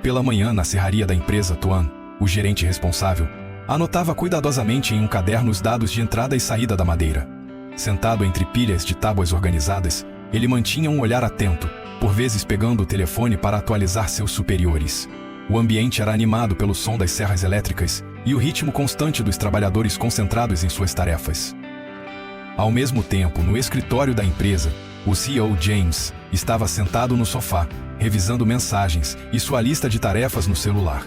pela manhã na serraria da empresa, Tuan, o gerente responsável, anotava cuidadosamente em um caderno os dados de entrada e saída da madeira. Sentado entre pilhas de tábuas organizadas, ele mantinha um olhar atento, por vezes pegando o telefone para atualizar seus superiores. O ambiente era animado pelo som das serras elétricas e o ritmo constante dos trabalhadores concentrados em suas tarefas. Ao mesmo tempo, no escritório da empresa, o CEO James estava sentado no sofá, revisando mensagens e sua lista de tarefas no celular.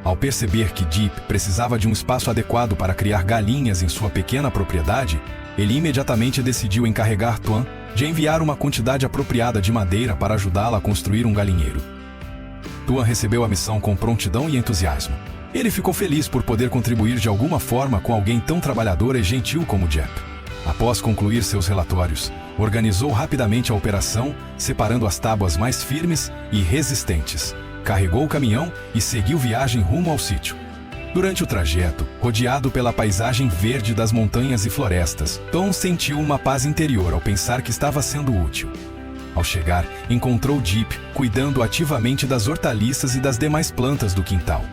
Ao perceber que Deep precisava de um espaço adequado para criar galinhas em sua pequena propriedade, ele imediatamente decidiu encarregar Tuan de enviar uma quantidade apropriada de madeira para ajudá-la a construir um galinheiro. Tuan recebeu a missão com prontidão e entusiasmo. Ele ficou feliz por poder contribuir de alguma forma com alguém tão trabalhador e gentil como Jep. Após concluir seus relatórios, organizou rapidamente a operação, separando as tábuas mais firmes e resistentes. Carregou o caminhão e seguiu viagem rumo ao sítio. Durante o trajeto, rodeado pela paisagem verde das montanhas e florestas, Tom sentiu uma paz interior ao pensar que estava sendo útil. Ao chegar, encontrou Deep cuidando ativamente das hortaliças e das demais plantas do quintal.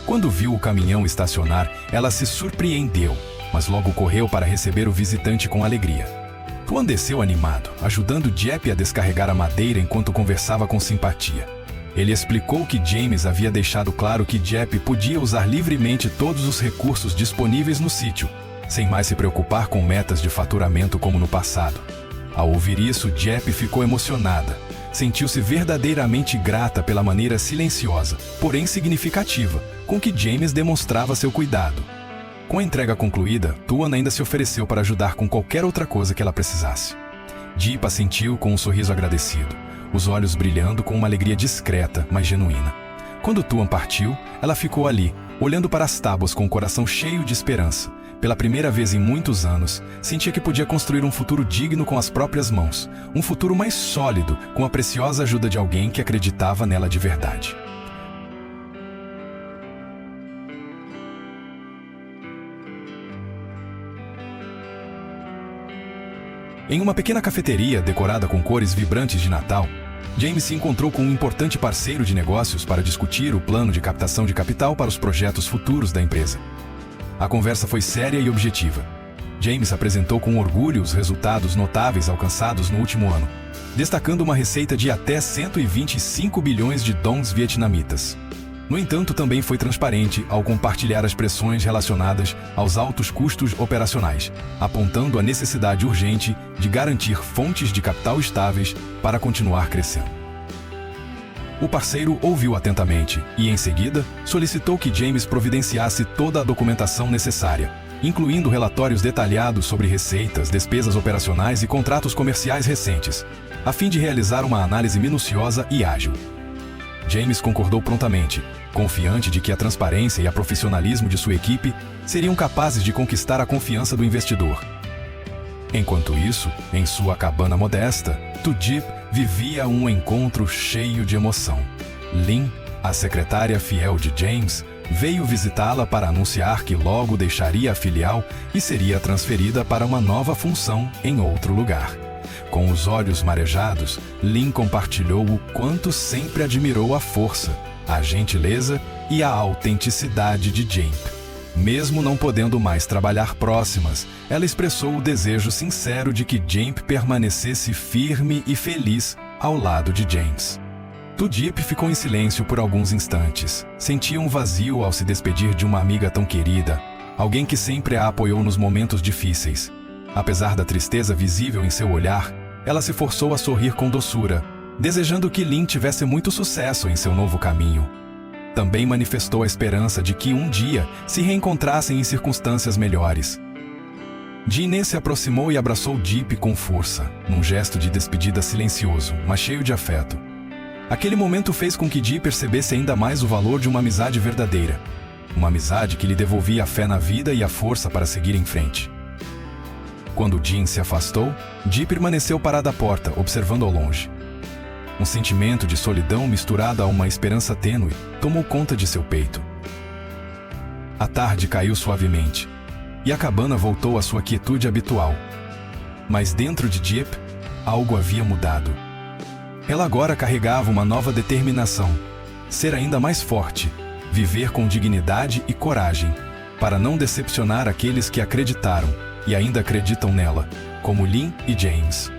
Quando viu o caminhão estacionar, ela se surpreendeu, mas logo correu para receber o visitante com alegria. Tuan desceu animado, ajudando Jep a descarregar a madeira enquanto conversava com simpatia. Ele explicou que James havia deixado claro que Jep podia usar livremente todos os recursos disponíveis no sítio, sem mais se preocupar com metas de faturamento como no passado. Ao ouvir isso, Jep ficou emocionada. Sentiu-se verdadeiramente grata pela maneira silenciosa, porém significativa, com que James demonstrava seu cuidado. Com a entrega concluída, Tuan ainda se ofereceu para ajudar com qualquer outra coisa que ela precisasse. Deep assentiu com um sorriso agradecido, os olhos brilhando com uma alegria discreta, mas genuína. Quando Tuan partiu, ela ficou ali, olhando para as tábuas com o coração cheio de esperança. Pela primeira vez em muitos anos, sentia que podia construir um futuro digno com as próprias mãos, um futuro mais sólido, com a preciosa ajuda de alguém que acreditava nela de verdade. Em uma pequena cafeteria decorada com cores vibrantes de Natal, James se encontrou com um importante parceiro de negócios para discutir o plano de captação de capital para os projetos futuros da empresa. A conversa foi séria e objetiva. James apresentou com orgulho os resultados notáveis alcançados no último ano, destacando uma receita de até 125 bilhões de dong vietnamitas. No entanto, também foi transparente ao compartilhar as pressões relacionadas aos altos custos operacionais, apontando a necessidade urgente de garantir fontes de capital estáveis para continuar crescendo. O parceiro ouviu atentamente e, em seguida, solicitou que James providenciasse toda a documentação necessária, incluindo relatórios detalhados sobre receitas, despesas operacionais e contratos comerciais recentes, a fim de realizar uma análise minuciosa e ágil. James concordou prontamente, confiante de que a transparência e a profissionalismo de sua equipe seriam capazes de conquistar a confiança do investidor. Enquanto isso, em sua cabana modesta, Deep vivia um encontro cheio de emoção. Lin, a secretária fiel de James, veio visitá-la para anunciar que logo deixaria a filial e seria transferida para uma nova função em outro lugar. Com os olhos marejados, Lin compartilhou o quanto sempre admirou a força, a gentileza e a autenticidade de Jamp. Mesmo não podendo mais trabalhar próximas, ela expressou o desejo sincero de que Jamp permanecesse firme e feliz ao lado de James. Deep ficou em silêncio por alguns instantes. Sentia um vazio ao se despedir de uma amiga tão querida, alguém que sempre a apoiou nos momentos difíceis. Apesar da tristeza visível em seu olhar, ela se forçou a sorrir com doçura, desejando que Lin tivesse muito sucesso em seu novo caminho. Também manifestou a esperança de que um dia se reencontrassem em circunstâncias melhores. Jeanne se aproximou e abraçou Deep com força, num gesto de despedida silencioso, mas cheio de afeto. Aquele momento fez com que Deep percebesse ainda mais o valor de uma amizade verdadeira. Uma amizade que lhe devolvia a fé na vida e a força para seguir em frente. Quando Jeanne se afastou, Deep permaneceu parada à porta, observando ao longe. Um sentimento de solidão misturado a uma esperança tênue tomou conta de seu peito. A tarde caiu suavemente, e a cabana voltou à sua quietude habitual. Mas dentro de Deep, algo havia mudado. Ela agora carregava uma nova determinação. ser ainda mais forte, viver com dignidade e coragem, para não decepcionar aqueles que acreditaram e ainda acreditam nela, como Lynn e James.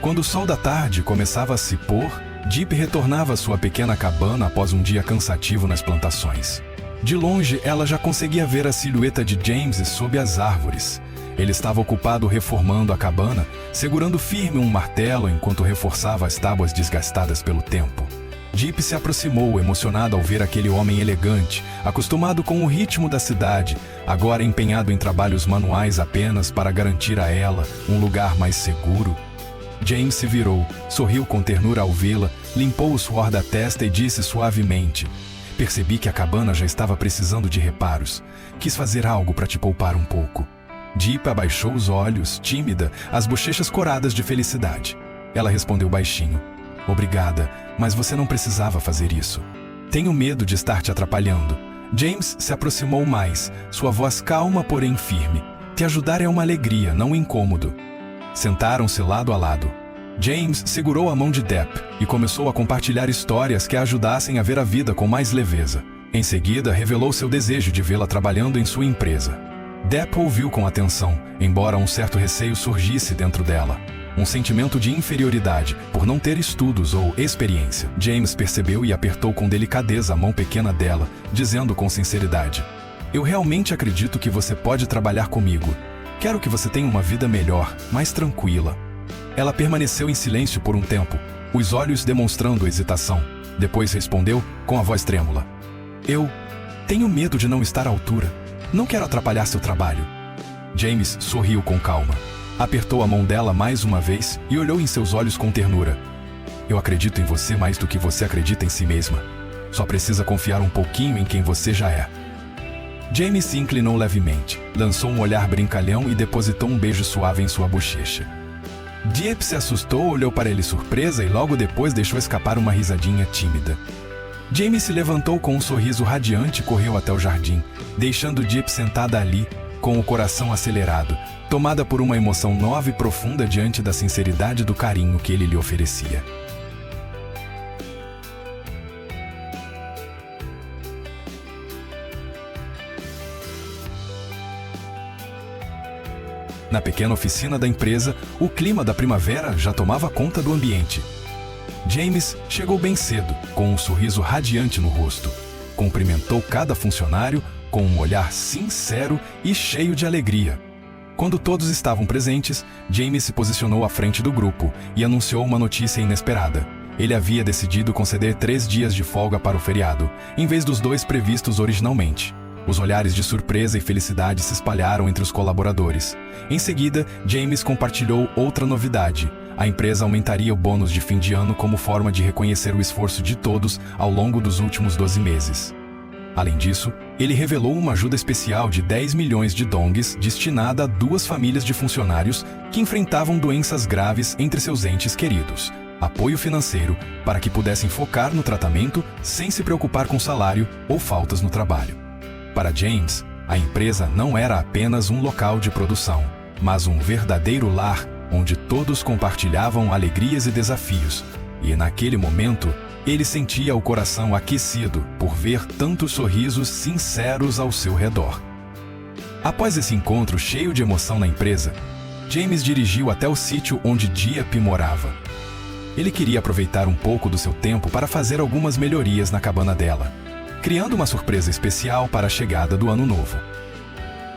Quando o sol da tarde começava a se pôr, Deep retornava à sua pequena cabana após um dia cansativo nas plantações. De longe, ela já conseguia ver a silhueta de James sob as árvores. Ele estava ocupado reformando a cabana, segurando firme um martelo enquanto reforçava as tábuas desgastadas pelo tempo. Deep se aproximou, emocionado ao ver aquele homem elegante, acostumado com o ritmo da cidade, agora empenhado em trabalhos manuais apenas para garantir a ela um lugar mais seguro. James se virou, sorriu com ternura ao vê-la, limpou o suor da testa e disse suavemente: "Percebi que a cabana já estava precisando de reparos. Quis fazer algo para te poupar um pouco." Deep abaixou os olhos, tímida, as bochechas coradas de felicidade. Ela respondeu baixinho: "Obrigada, mas você não precisava fazer isso. Tenho medo de estar te atrapalhando." James se aproximou mais, sua voz calma, porém firme. "Te ajudar é uma alegria, não um incômodo." Sentaram-se lado a lado. James segurou a mão de Depp e começou a compartilhar histórias que a ajudassem a ver a vida com mais leveza. Em seguida, revelou seu desejo de vê-la trabalhando em sua empresa. Depp ouviu com atenção, embora um certo receio surgisse dentro dela. Um sentimento de inferioridade, por não ter estudos ou experiência. James percebeu e apertou com delicadeza a mão pequena dela, dizendo com sinceridade: "Eu realmente acredito que você pode trabalhar comigo. Quero que você tenha uma vida melhor, mais tranquila." Ela permaneceu em silêncio por um tempo, os olhos demonstrando hesitação. Depois respondeu, com a voz trêmula: "Eu tenho medo de não estar à altura. Não quero atrapalhar seu trabalho." James sorriu com calma. Apertou a mão dela mais uma vez e olhou em seus olhos com ternura. "Eu acredito em você mais do que você acredita em si mesma. Só precisa confiar um pouquinho em quem você já é." James se inclinou levemente, lançou um olhar brincalhão e depositou um beijo suave em sua bochecha. Deep se assustou, olhou para ele surpresa e logo depois deixou escapar uma risadinha tímida. James se levantou com um sorriso radiante e correu até o jardim, deixando Deep sentada ali, com o coração acelerado, tomada por uma emoção nova e profunda diante da sinceridade do carinho que ele lhe oferecia. Na pequena oficina da empresa, o clima da primavera já tomava conta do ambiente. James chegou bem cedo, com um sorriso radiante no rosto. Cumprimentou cada funcionário com um olhar sincero e cheio de alegria. Quando todos estavam presentes, James se posicionou à frente do grupo e anunciou uma notícia inesperada. Ele havia decidido conceder 3 dias de folga para o feriado, em vez dos 2 previstos originalmente. Os olhares de surpresa e felicidade se espalharam entre os colaboradores. Em seguida, James compartilhou outra novidade. A empresa aumentaria o bônus de fim de ano como forma de reconhecer o esforço de todos ao longo dos últimos 12 meses. Além disso, ele revelou uma ajuda especial de 10 milhões de dongs destinada a 2 famílias de funcionários que enfrentavam doenças graves entre seus entes queridos. Apoio financeiro para que pudessem focar no tratamento sem se preocupar com salário ou faltas no trabalho. Para James, a empresa não era apenas um local de produção, mas um verdadeiro lar onde todos compartilhavam alegrias e desafios. E naquele momento, ele sentia o coração aquecido por ver tantos sorrisos sinceros ao seu redor. Após esse encontro cheio de emoção na empresa, James dirigiu até o sítio onde Deep morava. Ele queria aproveitar um pouco do seu tempo para fazer algumas melhorias na cabana dela, criando uma surpresa especial para a chegada do ano novo.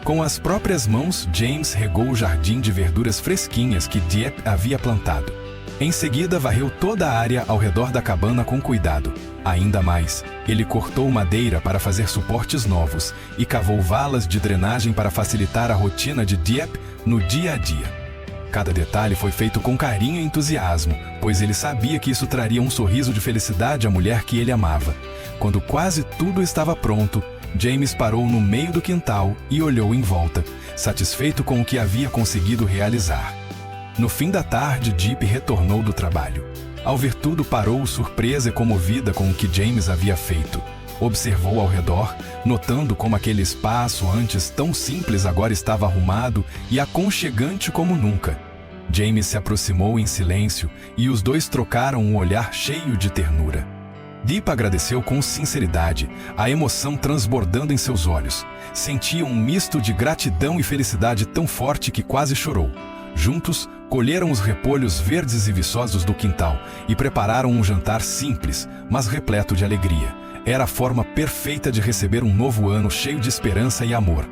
Com as próprias mãos, James regou o jardim de verduras fresquinhas que Deep havia plantado. Em seguida, varreu toda a área ao redor da cabana com cuidado. Ainda mais, ele cortou madeira para fazer suportes novos e cavou valas de drenagem para facilitar a rotina de Deep no dia a dia. Cada detalhe foi feito com carinho e entusiasmo, pois ele sabia que isso traria um sorriso de felicidade à mulher que ele amava. Quando quase tudo estava pronto, James parou no meio do quintal e olhou em volta, satisfeito com o que havia conseguido realizar. No fim da tarde, Deep retornou do trabalho. Ao ver tudo, parou surpresa e comovida com o que James havia feito. Observou ao redor, notando como aquele espaço antes tão simples agora estava arrumado e aconchegante como nunca. James se aproximou em silêncio e os dois trocaram um olhar cheio de ternura. Deep agradeceu com sinceridade, a emoção transbordando em seus olhos. Sentia um misto de gratidão e felicidade tão forte que quase chorou. Juntos, colheram os repolhos verdes e viçosos do quintal e prepararam um jantar simples, mas repleto de alegria. Era a forma perfeita de receber um novo ano cheio de esperança e amor.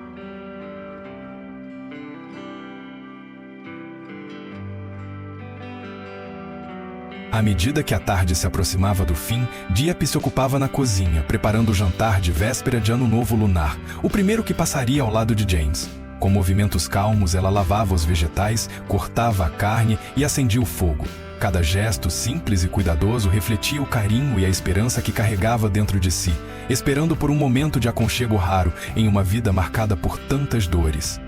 À medida que a tarde se aproximava do fim, Deep se ocupava na cozinha, preparando o jantar de véspera de Ano Novo Lunar, o primeiro que passaria ao lado de James. Com movimentos calmos, ela lavava os vegetais, cortava a carne e acendia o fogo. Cada gesto simples e cuidadoso refletia o carinho e a esperança que carregava dentro de si, esperando por um momento de aconchego raro em uma vida marcada por tantas dores.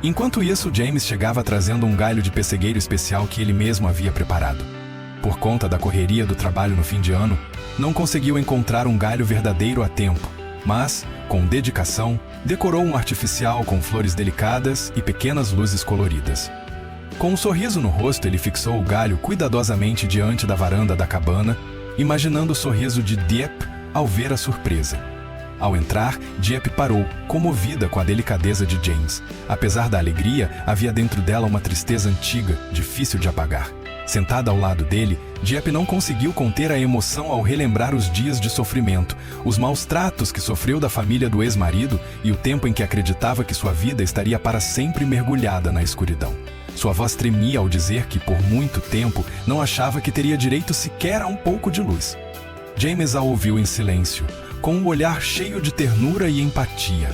Enquanto isso, James chegava trazendo um galho de pessegueiro especial que ele mesmo havia preparado. Por conta da correria do trabalho no fim de ano, não conseguiu encontrar um galho verdadeiro a tempo, mas, com dedicação, decorou um artificial com flores delicadas e pequenas luzes coloridas. Com um sorriso no rosto, ele fixou o galho cuidadosamente diante da varanda da cabana, imaginando o sorriso de Deep ao ver a surpresa. Ao entrar, Deep parou, comovida com a delicadeza de James. Apesar da alegria, havia dentro dela uma tristeza antiga, difícil de apagar. Sentada ao lado dele, Deep não conseguiu conter a emoção ao relembrar os dias de sofrimento, os maus tratos que sofreu da família do ex-marido e o tempo em que acreditava que sua vida estaria para sempre mergulhada na escuridão. Sua voz tremia ao dizer que, por muito tempo, não achava que teria direito sequer a um pouco de luz. James a ouviu em silêncio, com um olhar cheio de ternura e empatia.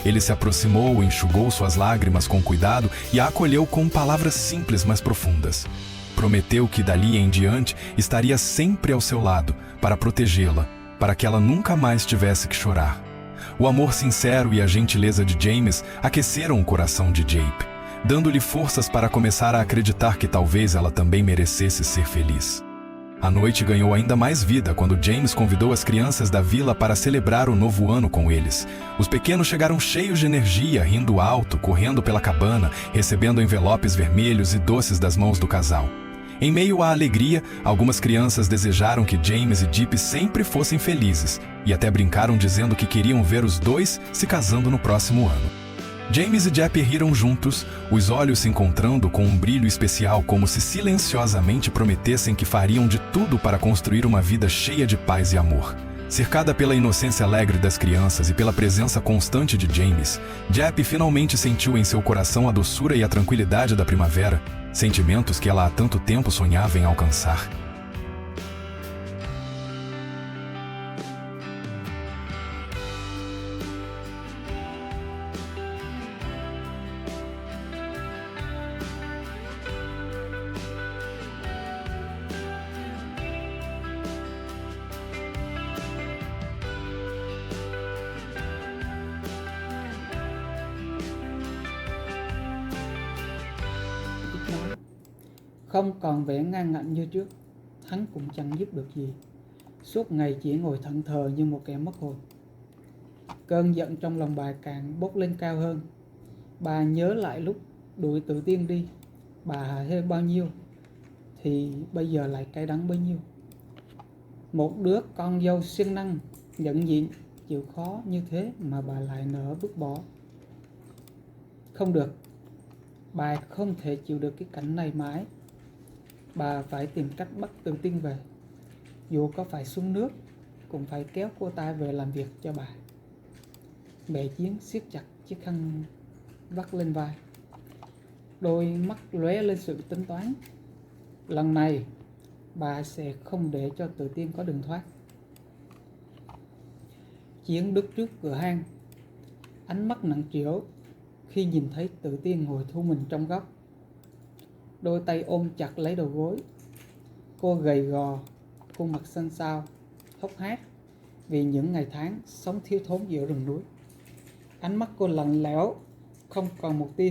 Ele se aproximou, enxugou suas lágrimas com cuidado e a acolheu com palavras simples, mas profundas. Prometeu que dali em diante estaria sempre ao seu lado, para protegê-la, para que ela nunca mais tivesse que chorar. O amor sincero e a gentileza de James aqueceram o coração de Deep, dando-lhe forças para começar a acreditar que talvez ela também merecesse ser feliz. A noite ganhou ainda mais vida quando James convidou as crianças da vila para celebrar o novo ano com eles. Os pequenos chegaram cheios de energia, rindo alto, correndo pela cabana, recebendo envelopes vermelhos e doces das mãos do casal. Em meio à alegria, algumas crianças desejaram que James e Deep sempre fossem felizes, e até brincaram dizendo que queriam ver os dois se casando no próximo ano. James e Deep riram juntos, os olhos se encontrando com um brilho especial, como se silenciosamente prometessem que fariam de tudo para construir uma vida cheia de paz e amor. Cercada pela inocência alegre das crianças e pela presença constante de James, Deep finalmente sentiu em seu coração a doçura e a tranquilidade da primavera, sentimentos que ela há tanto tempo sonhava em alcançar. Không còn vẻ ngang ngạnh như trước, hắn cũng chẳng giúp được gì. Suốt ngày chỉ ngồi thẫn thờ như một kẻ mất hồn. Cơn giận trong lòng bà càng bốc lên cao hơn. Bà nhớ lại lúc đuổi Tự Tiên đi, bà hả hê bao nhiêu thì bây giờ lại cay đắng bấy nhiêu. Một đứa con dâu siêng năng, nhận diện, chịu khó như thế mà bà lại nỡ vứt bỏ. Không được, bà không thể chịu được cái cảnh này mãi. Bà phải tìm cách bắt Tự Tiên về. Dù có phải xuống nước, cũng phải kéo cô ta về làm việc cho bà. Mẹ Chiến siết chặt chiếc khăn vắt lên vai. Đôi mắt lóe lên sự tính toán. Lần này, bà sẽ không để cho Tự Tiên có đường thoát. Chiến đứng trước cửa hang, ánh mắt nặng trĩu khi nhìn thấy Tự Tiên ngồi thu mình trong góc. Đôi tay ôm chặt lấy đầu gối. Cô gầy gò, khuôn mặt xanh xao, hốc hác vì những ngày tháng sống thiếu thốn giữa rừng núi. Ánh mắt cô lạnh lẽo, không còn một tia